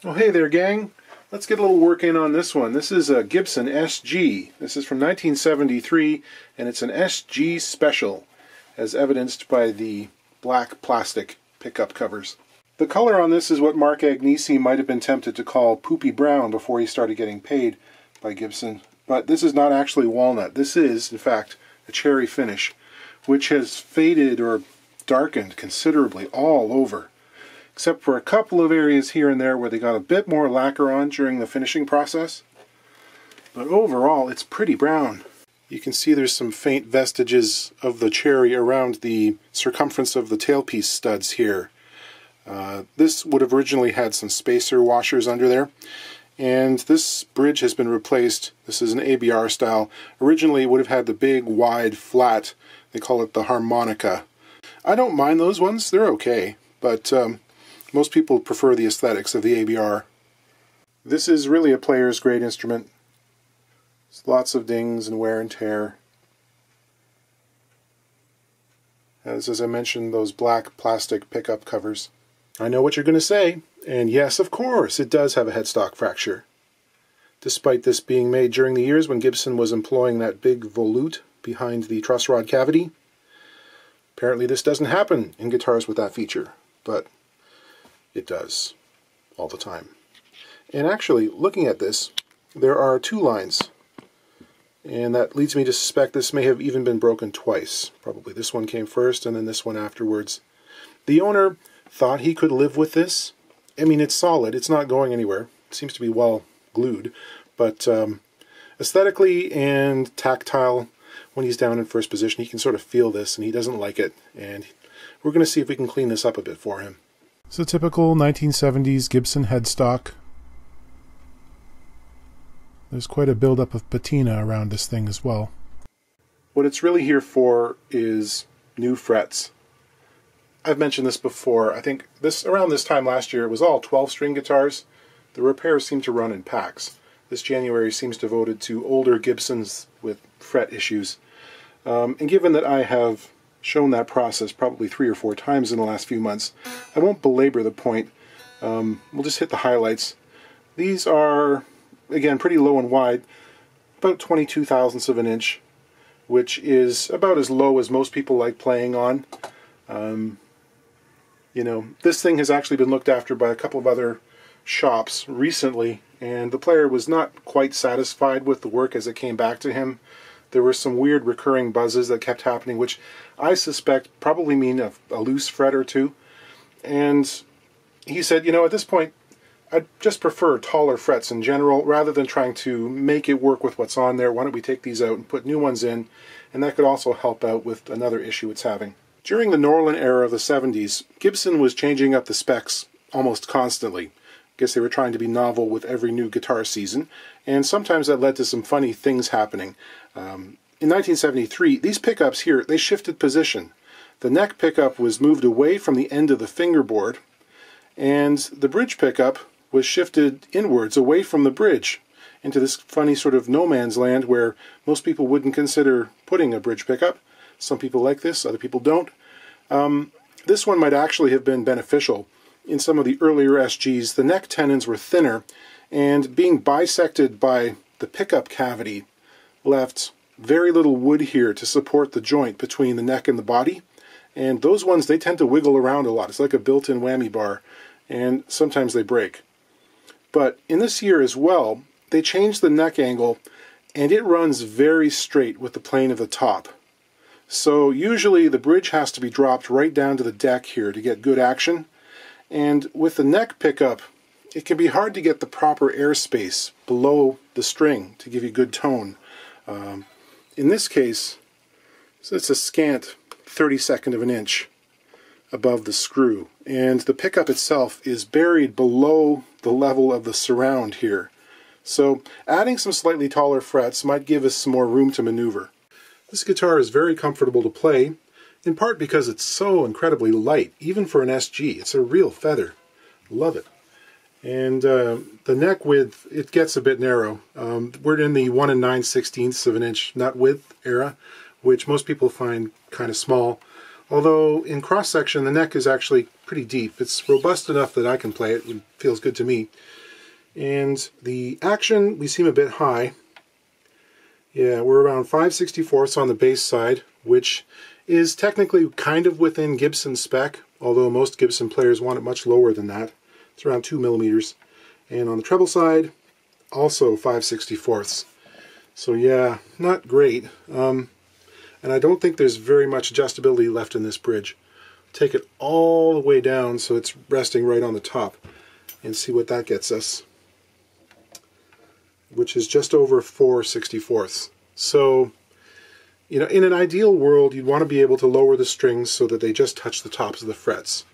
Oh, hey there, gang. Let's get a little work in on this one. This is a Gibson SG. This is from 1973, and it's an SG Special, as evidenced by the black plastic pickup covers. The color on this is what Mark Agnesi might have been tempted to call poopy brown before he started getting paid by Gibson. But this is not actually walnut. This is, in fact, a cherry finish, which has faded or darkened considerably all over, except for a couple of areas here and there where they got a bit more lacquer on during the finishing process. But overall, it's pretty brown. You can see there's some faint vestiges of the cherry around the circumference of the tailpiece studs here. This would have originally had some spacer washers under there, and this bridge has been replaced. This is an ABR style. Originally it would have had the big, wide, flat, they call it the harmonica. I don't mind those ones, they're okay, but most people prefer the aesthetics of the ABR. This is really a player's grade instrument. There's lots of dings and wear and tear. As I mentioned, those black plastic pickup covers. I know what you're going to say, and yes, of course, it does have a headstock fracture. Despite this being made during the years when Gibson was employing that big volute behind the truss rod cavity. Apparently this doesn't happen in guitars with that feature, but it does all the time. And actually, looking at this, there are two lines, and that leads me to suspect this may have even been broken twice. Probably this one came first and then this one afterwards. The owner thought he could live with this. I mean, it's solid, it's not going anywhere. It seems to be well glued, but aesthetically and tactile, when he's down in first position, he can sort of feel this and he doesn't like it, and we're going to see if we can clean this up a bit for him. It's a typical 1970s Gibson headstock. There's quite a buildup of patina around this thing as well. What it's really here for is new frets. I've mentioned this before. I think around this time last year it was all 12-string guitars. The repairs seem to run in packs. This January seems devoted to older Gibsons with fret issues. And given that I have shown that process probably 3 or 4 times in the last few months, I won't belabor the point. We'll just hit the highlights. These are, again, pretty low and wide, about 22 thousandths of an inch, which is about as low as most people like playing on. You know, this thing has actually been looked after by a couple of other shops recently, and the player was not quite satisfied with the work as it came back to him. There were some weird recurring buzzes that kept happening, which I suspect probably mean a loose fret or two. And he said, you know, at this point, I'd just prefer taller frets in general, rather than trying to make it work with what's on there. Why don't we take these out and put new ones in? And that could also help out with another issue it's having. During the Norlin era of the 70s, Gibson was changing up the specs almost constantly. I guess they were trying to be novel with every new guitar season, and sometimes that led to some funny things happening. In 1973, these pickups here, they shifted position. The neck pickup was moved away from the end of the fingerboard, and the bridge pickup was shifted inwards away from the bridge into this funny sort of no man's land where most people wouldn't consider putting a bridge pickup. Some people like this, other people don't. This one might actually have been beneficial. In some of the earlier SGs, the neck tenons were thinner, and being bisected by the pickup cavity left very little wood here to support the joint between the neck and the body. And those ones, they tend to wiggle around a lot. It's like a built-in whammy bar, and sometimes they break. But in this year as well, they changed the neck angle, and it runs very straight with the plane of the top. So usually the bridge has to be dropped right down to the deck here to get good action. And with the neck pickup, it can be hard to get the proper airspace below the string to give you good tone. In this case, so it's a scant 32nd of an inch above the screw, and the pickup itself is buried below the level of the surround here. So adding some slightly taller frets might give us some more room to maneuver. This guitar is very comfortable to play, in part because it's so incredibly light, even for an SG. It's a real feather. Love it. And the neck width, it gets a bit narrow. We're in the 1 9/16 of an inch nut width era, which most people find kind of small. Although in cross-section the neck is actually pretty deep. It's robust enough that I can play it. It feels good to me. And the action, we seem a bit high. Yeah, we're around 5/64 on the bass side, which is technically kind of within Gibson spec, although most Gibson players want it much lower than that. It's around 2 millimeters. And on the treble side, also 5/64. So yeah, not great. And I don't think there's very much adjustability left in this bridge. Take it all the way down so it's resting right on the top and see what that gets us, which is just over 4/64. So, you know, in an ideal world, you'd want to be able to lower the strings so that they just touch the tops of the frets.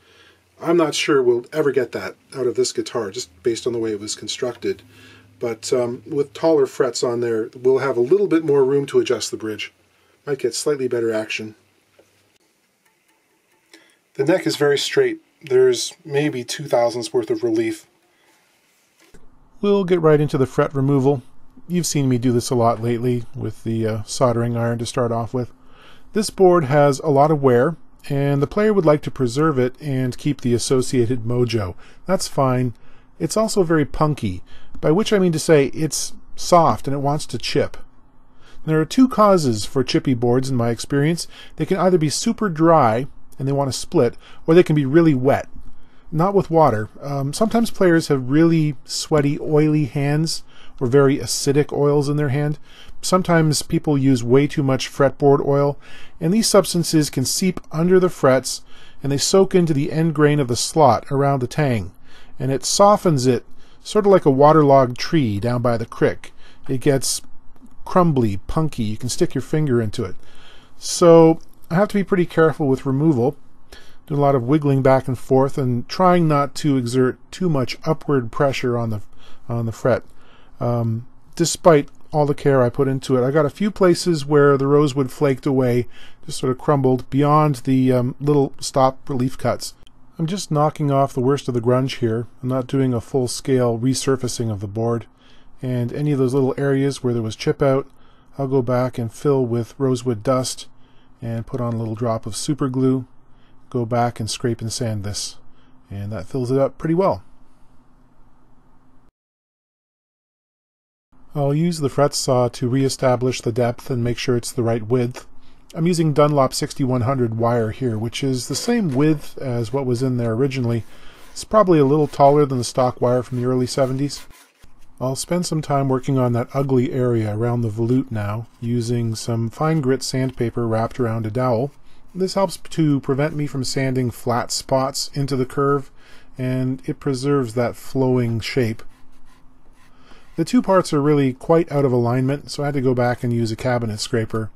I'm not sure we'll ever get that out of this guitar, just based on the way it was constructed. But with taller frets on there, we'll have a little bit more room to adjust the bridge. Might get slightly better action. The neck is very straight. There's maybe 0.02 worth of relief. We'll get right into the fret removal. You've seen me do this a lot lately with the soldering iron to start off with. This board has a lot of wear, and the player would like to preserve it and keep the associated mojo. That's fine. It's also very punky, by which I mean to say it's soft and it wants to chip. There are two causes for chippy boards in my experience. They can either be super dry and they want to split, or they can be really wet. Not with water. Sometimes players have really sweaty, oily hands, or very acidic oils in their hand. Sometimes people use way too much fretboard oil, and these substances can seep under the frets and they soak into the end grain of the slot around the tang, and it softens it sort of like a waterlogged tree down by the creek. It gets crumbly, punky. You can stick your finger into it. So I have to be pretty careful with removal. Do a lot of wiggling back and forth and trying not to exert too much upward pressure on the fret. Despite all the care I put into it, I got a few places where the rosewood flaked away, just sort of crumbled beyond the little stop relief cuts. I'm just knocking off the worst of the grunge here. I'm not doing a full-scale resurfacing of the board. And any of those little areas where there was chip out, I'll go back and fill with rosewood dust and put on a little drop of super glue. Go back and scrape and sand this, and that fills it up pretty well. I'll use the fret saw to reestablish the depth and make sure it's the right width. I'm using Dunlop 6100 wire here, which is the same width as what was in there originally. It's probably a little taller than the stock wire from the early 70s. I'll spend some time working on that ugly area around the volute now, using some fine grit sandpaper wrapped around a dowel. This helps to prevent me from sanding flat spots into the curve, and it preserves that flowing shape. The two parts are really quite out of alignment, so I had to go back and use a cabinet scraper.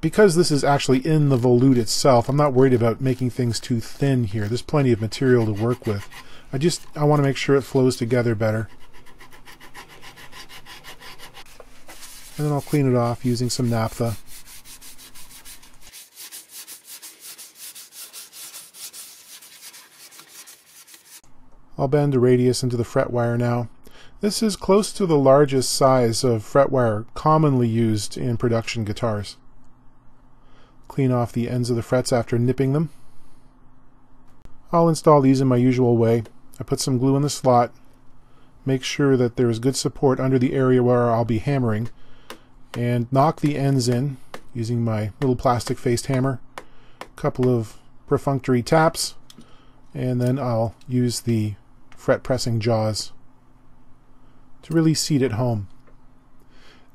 Because this is actually in the volute itself, I'm not worried about making things too thin here. There's plenty of material to work with. I want to make sure it flows together better. And then I'll clean it off using some naphtha. I'll bend a radius into the fret wire now. This is close to the largest size of fret wire commonly used in production guitars. Clean off the ends of the frets after nipping them. I'll install these in my usual way. I put some glue in the slot, make sure that there is good support under the area where I'll be hammering, and knock the ends in using my little plastic faced hammer. A couple of perfunctory taps, and then I'll use the fret pressing jaws to really seat it home.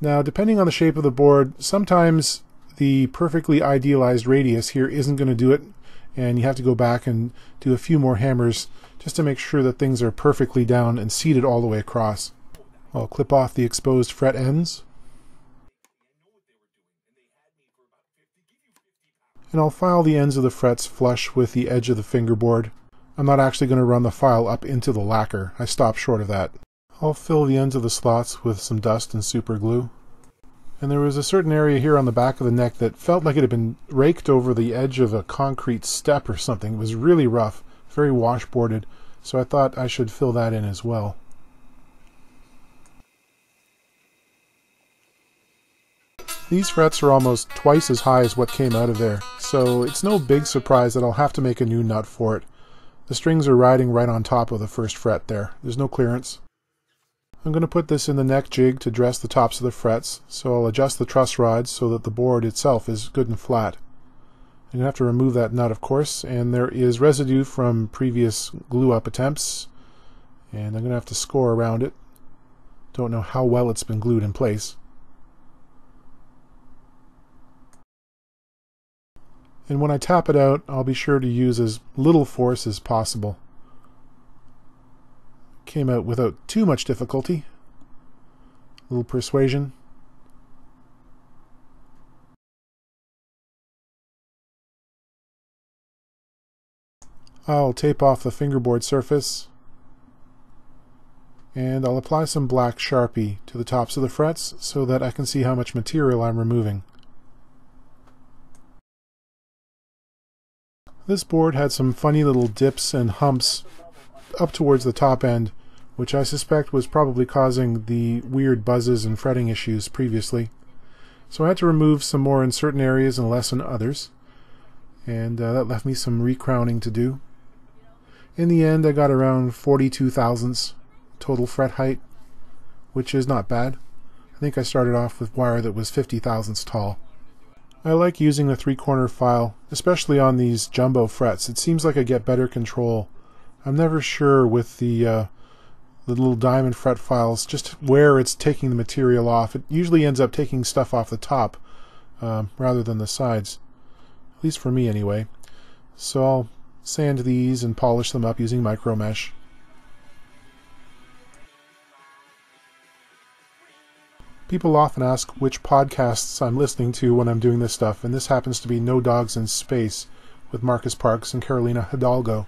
Now, depending on the shape of the board, sometimes the perfectly idealized radius here isn't going to do it, and you have to go back and do a few more hammers just to make sure that things are perfectly down and seated all the way across. I'll clip off the exposed fret ends, and I'll file the ends of the frets flush with the edge of the fingerboard. I'm not actually going to run the file up into the lacquer. I stopped short of that. I'll fill the ends of the slots with some dust and super glue. And there was a certain area here on the back of the neck that felt like it had been raked over the edge of a concrete step or something. It was really rough, very washboarded, so I thought I should fill that in as well. These frets are almost twice as high as what came out of there, so it's no big surprise that I'll have to make a new nut for it. The strings are riding right on top of the first fret there. There's no clearance. I'm going to put this in the neck jig to dress the tops of the frets, so I'll adjust the truss rods so that the board itself is good and flat. I'm going to have to remove that nut, of course, and there is residue from previous glue-up attempts, and I'm going to have to score around it. Don't know how well it's been glued in place. And when I tap it out, I'll be sure to use as little force as possible. Came out without too much difficulty. A little persuasion. I'll tape off the fingerboard surface, and I'll apply some black Sharpie to the tops of the frets so that I can see how much material I'm removing. This board had some funny little dips and humps up towards the top end, which I suspect was probably causing the weird buzzes and fretting issues previously. So I had to remove some more in certain areas and less in others, and that left me some recrowning to do. In the end, I got around 42 thousandths total fret height, which is not bad. I think I started off with wire that was 50 thousandths tall. I like using the 3-corner file, especially on these jumbo frets. It seems like I get better control. I'm never sure with the little diamond fret files just where it's taking the material off. It usually ends up taking stuff off the top rather than the sides, at least for me anyway. So I'll sand these and polish them up using micro mesh. People often ask which podcasts I'm listening to when I'm doing this stuff, and this happens to be No Dogs in Space with Marcus Parks and Carolina Hidalgo.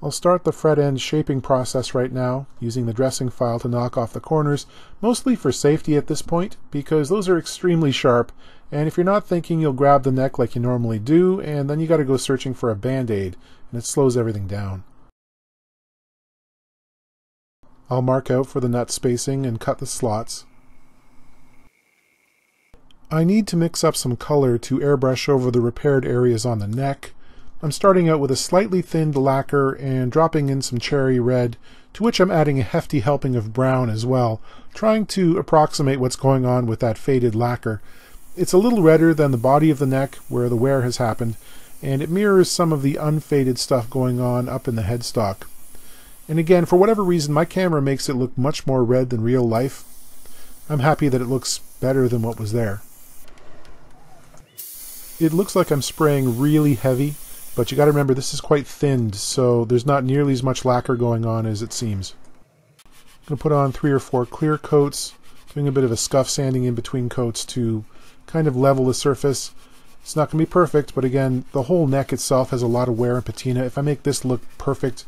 I'll start the fret end shaping process right now, using the dressing file to knock off the corners, mostly for safety at this point, because those are extremely sharp, and if you're not thinking, you'll grab the neck like you normally do, and then you got to go searching for a band-aid, and it slows everything down. I'll mark out for the nut spacing and cut the slots. I need to mix up some color to airbrush over the repaired areas on the neck. I'm starting out with a slightly thinned lacquer and dropping in some cherry red, to which I'm adding a hefty helping of brown as well, trying to approximate what's going on with that faded lacquer. It's a little redder than the body of the neck where the wear has happened, and it mirrors some of the unfaded stuff going on up in the headstock. And again, for whatever reason, my camera makes it look much more red than real life. I'm happy that it looks better than what was there. It looks like I'm spraying really heavy, but you got to remember this is quite thinned, so there's not nearly as much lacquer going on as it seems. I'm going to put on 3 or 4 clear coats, doing a bit of a scuff sanding in between coats to kind of level the surface. It's not going to be perfect, but again, the whole neck itself has a lot of wear and patina. If I make this look perfect,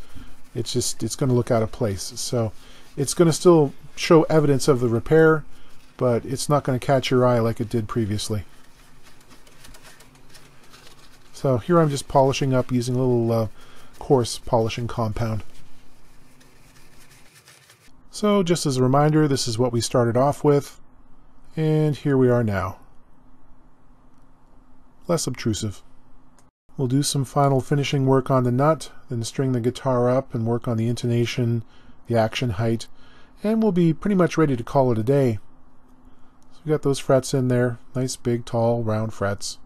it's going to look out of place. So it's going to still show evidence of the repair, but it's not going to catch your eye like it did previously. So here I'm just polishing up using a little coarse polishing compound. So just as a reminder, this is what we started off with, and here we are now. Less obtrusive. We'll do some final finishing work on the nut, then string the guitar up and work on the intonation, the action height, and we'll be pretty much ready to call it a day. So we got those frets in there, nice big tall round frets.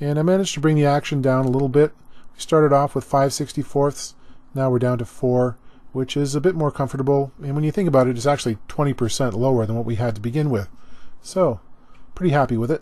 And I managed to bring the action down a little bit. We started off with 5/64ths, now we're down to 4, which is a bit more comfortable, and when you think about it, it's actually 20% lower than what we had to begin with. So, pretty happy with it.